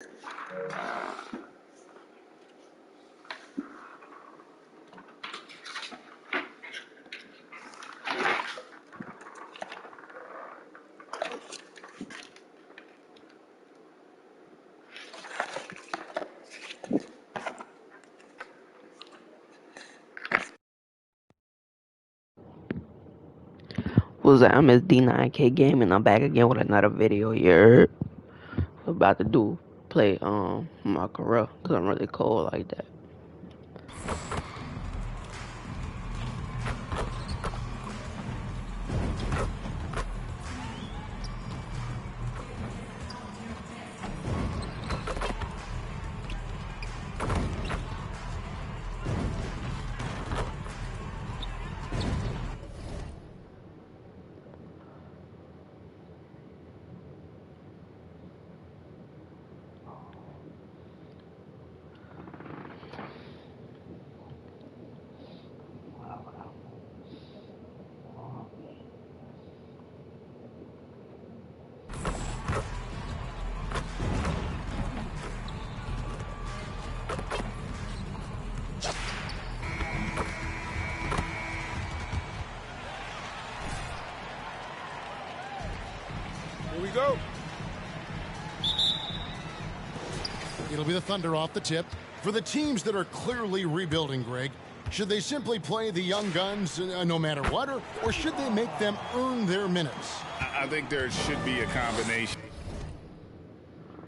What's up? I'm D9K Gaming. I'm back again with another video here. About to play my career because I'm really cold like that. Here we go. It'll be the Thunder off the tip. For the teams that are clearly rebuilding, Greg, should they simply play the young guns no matter what, or should they make them earn their minutes? I think there should be a combination.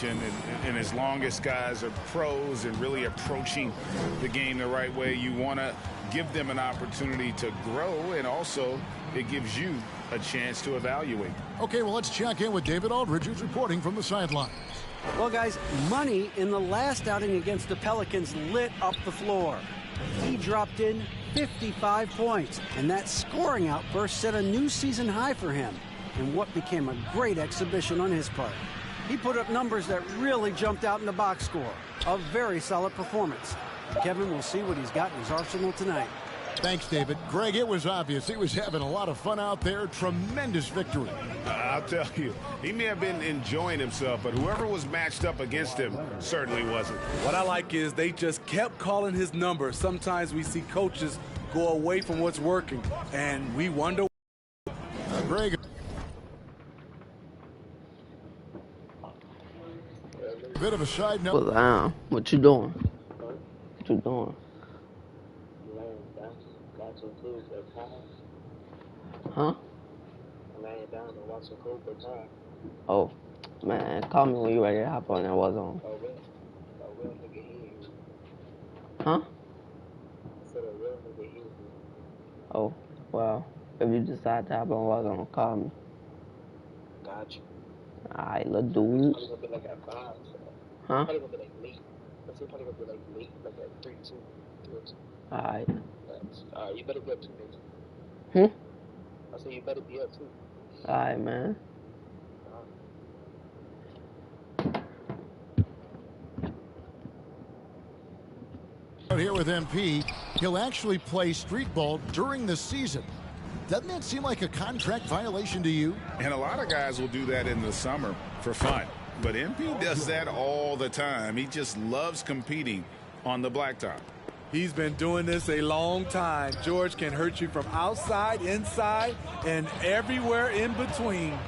And as long as guys are pros and really approaching the game the right way, you want to give them an opportunity to grow, and also it gives you a chance to evaluate. Okay, well, let's check in with David Aldridge, who's reporting from the sideline. Well, guys, Money in the last outing against the Pelicans lit up the floor. He dropped in 55 points, and that scoring outburst set a new season high for him in what became a great exhibition on his part. He put up numbers that really jumped out in the box score. A very solid performance. Kevin will see what he's got in his arsenal tonight. Thanks, David. Greg, it was obvious he was having a lot of fun out there. Tremendous victory. I'll tell you, he may have been enjoying himself, but whoever was matched up against him certainly wasn't. What I like is they just kept calling his number. Sometimes we see coaches go away from what's working, and we wonder. Greg. Bit of a side note. Well, what you doing? What you doing? Huh? Oh, man, call me when you ready to hop on that was on. Huh? Oh, well, if you decide to hop on was on, call me. Got you. Alright, little dude. Probably gonna be like at 5. So. Huh? Probably gonna be like late. I say probably gonna be like late, like at 3, 2, 3, 2. Alright. Alright, you better be up too, man. I say you better be up too. Alright, man. Here with MP, he'll actually play street ball during the season. Doesn't that seem like a contract violation to you? And a lot of guys will do that in the summer for fun. But MP does that all the time. He just loves competing on the blacktop. He's been doing this a long time. George can hurt you from outside, inside, and everywhere in between.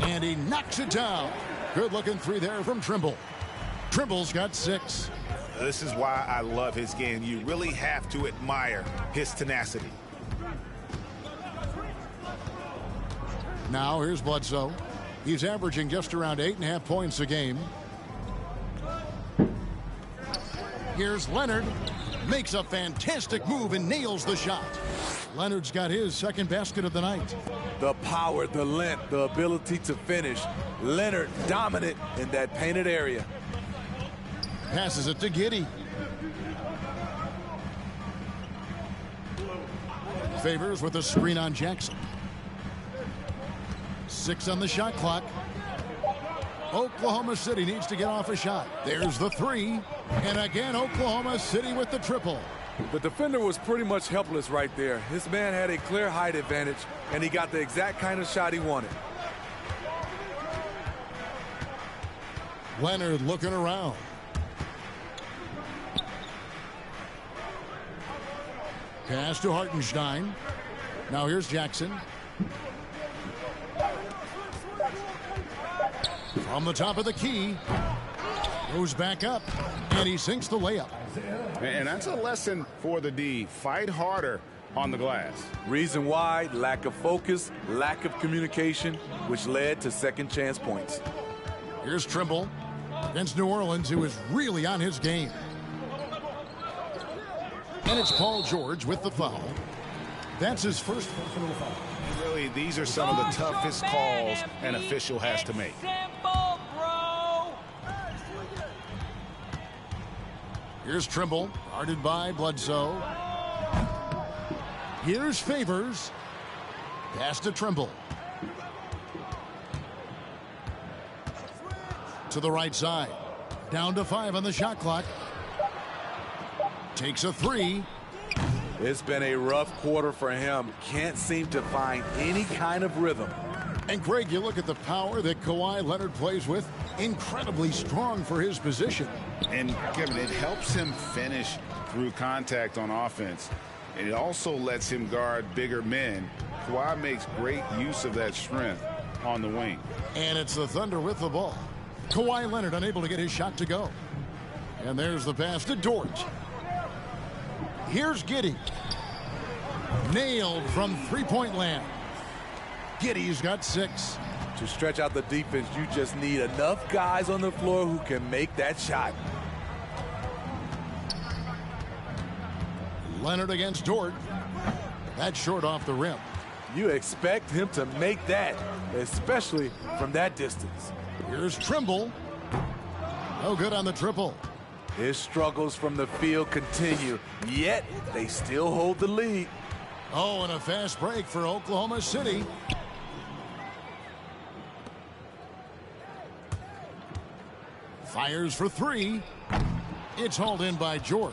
And he knocks it down. Good-looking three there from Trimble. Trimble's got 6. This is why I love his game. You really have to admire his tenacity. Now here's Bledsoe. He's averaging just around 8.5 points a game. Here's Leonard. Makes a fantastic move and nails the shot. Leonard's got his second basket of the night. The power, the length, the ability to finish. Leonard dominant in that painted area. Passes it to Giddey. Favors with a screen on Jackson. 6 on the shot clock. Oklahoma City needs to get off a shot. There's the 3. And again, Oklahoma City with the triple. The defender was pretty much helpless right there. His man had a clear height advantage, and he got the exact kind of shot he wanted. Leonard looking around. Pass to Hartenstein. Now here's Jackson. From the top of the key. Goes back up. And he sinks the layup. And that's a lesson for the D. Fight harder on the glass. Reason why: lack of focus, lack of communication, which led to second chance points. Here's Trimble against New Orleans, who is really on his game. And it's Paul George with the foul. That's his first personal foul. Really, these are some of the toughest calls an official has to make. Here's Trimble, guarded by Bledsoe. Here's Favors. Pass to Trimble. To the right side. Down to 5 on the shot clock. Takes a 3. It's been a rough quarter for him. Can't seem to find any kind of rhythm. And Greg, you look at the power that Kawhi Leonard plays with. Incredibly strong for his position. And Kevin, it helps him finish through contact on offense. And it also lets him guard bigger men. Kawhi makes great use of that strength on the wing. And it's the Thunder with the ball. Kawhi Leonard unable to get his shot to go. And there's the pass to Dort. Here's Giddey. Nailed from three-point land. Giddey's got 6. To stretch out the defense, you just need enough guys on the floor who can make that shot. Leonard against Dort. That's short off the rim. You expect him to make that, especially from that distance. Here's Trimble. No good on the triple. His struggles from the field continue, yet they still hold the lead. Oh, and a fast break for Oklahoma City. Fires for 3. It's hauled in by George.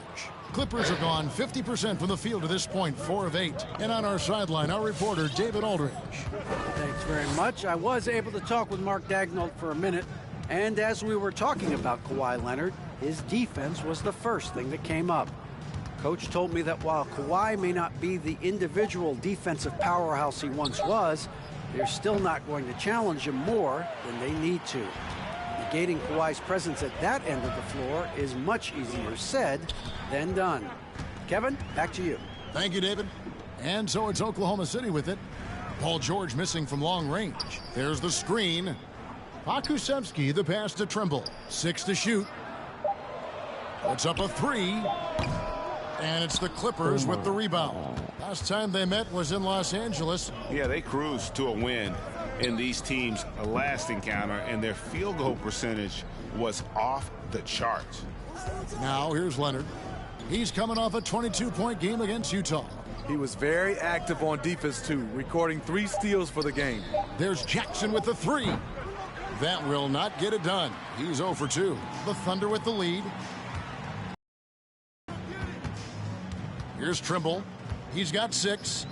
Clippers have gone 50% from the field to this point, 4 of 8. And on our sideline, our reporter, David Aldridge. Thanks very much. I was able to talk with Mark Daigneault for a minute. And as we were talking about Kawhi Leonard, his defense was the first thing that came up. Coach told me that while Kawhi may not be the individual defensive powerhouse he once was, they're still not going to challenge him more than they need to. Negating Kawhi's presence at that end of the floor is much easier said than done. Kevin, back to you. Thank you, David. And so it's Oklahoma City with it. Paul George missing from long range. There's the screen. Pokusevski, the pass to Trimble. 6 to shoot. Puts up a 3. And it's the Clippers with the rebound. Last time they met was in Los Angeles. Yeah, they cruised to a win in these teams' last encounter, and their field goal percentage was off the charts. Now here's Leonard. He's coming off a 22-point game against Utah. He was very active on defense, too, recording 3 steals for the game. There's Jackson with the 3. That will not get it done. He's 0 for 2. The Thunder with the lead. Here's Trimble. He's got 6.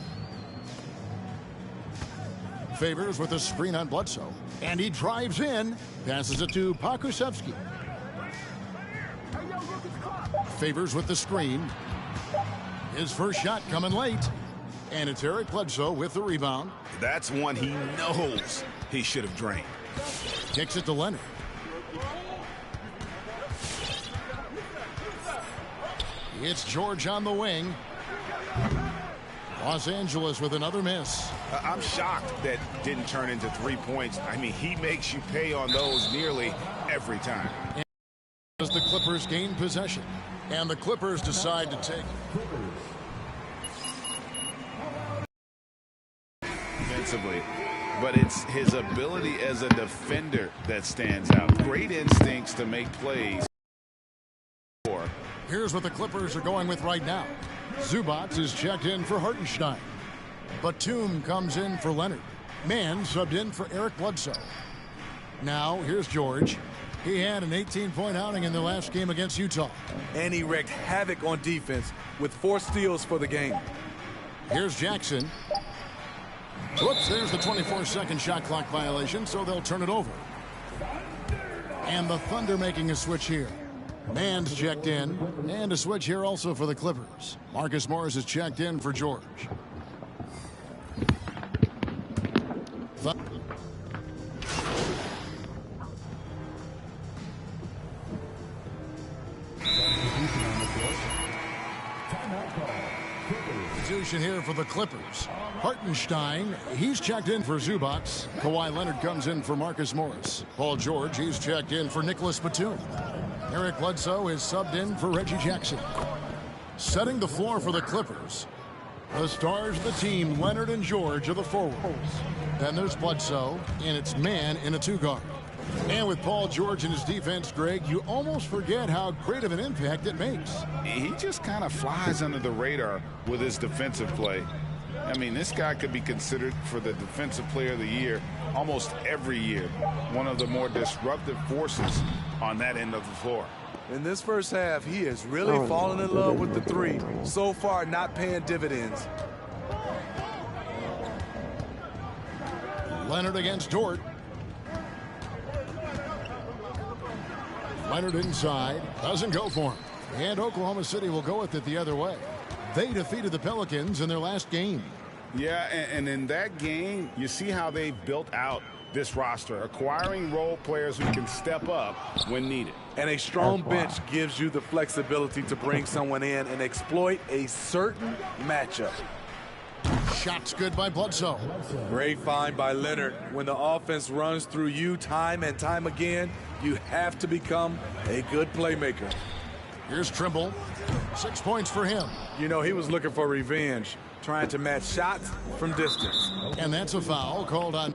Favors with a screen on Bledsoe. And he drives in. Passes it to Pokusevski. Favors with the screen. His first shot coming late. And it's Eric Bledsoe with the rebound. That's one he knows he should have drained. Kicks it to Leonard. It's George on the wing. Los Angeles with another miss. I'm shocked that didn't turn into 3 points. I mean, he makes you pay on those nearly every time. As the Clippers gain possession, and the Clippers decide to take defensively, but it's his ability as a defender that stands out. Great instincts to make plays. Here's what the Clippers are going with right now. Zubac is checked in for Hartenstein. Batum comes in for Leonard. Mann subbed in for Eric Bledsoe. Now, here's George. He had an 18-point outing in their last game against Utah. And he wreaked havoc on defense with 4 steals for the game. Here's Jackson. Whoops, there's the 24-second shot clock violation, so they'll turn it over. And the Thunder making a switch here. Mann's checked in. And a switch here also for the Clippers. Marcus Morris is checked in for George. Substitution here for the Clippers. Hartenstein, he's checked in for Zubac. Kawhi Leonard comes in for Marcus Morris. Paul George, he's checked in for Nicholas Batum. Eric Bledsoe is subbed in for Reggie Jackson. Setting the floor for the Clippers. The stars of the team, Leonard and George, are the forwards. Then there's Bledsoe, and it's Mann in a two-guard. And with Paul George in his defense, Greg, you almost forget how great of an impact it makes. He just kind of flies under the radar with his defensive play. I mean, this guy could be considered for the Defensive Player of the Year almost every year. One of the more disruptive forces on that end of the floor. In this first half, he has really fallen in love with the three. So far, not paying dividends. Leonard against Dort. Leonard inside, doesn't go for him. And Oklahoma City will go with it the other way. They defeated the Pelicans in their last game. Yeah, and in that game, you see how they've built out this roster, acquiring role players who can step up when needed. And a strong bench gives you the flexibility to bring someone in and exploit a certain matchup. Shots good by Bledsoe. Great find by Leonard. When the offense runs through you time and time again, you have to become a good playmaker. Here's Trimble. 6 points for him. You know, he was looking for revenge, trying to match shots from distance. And that's a foul called on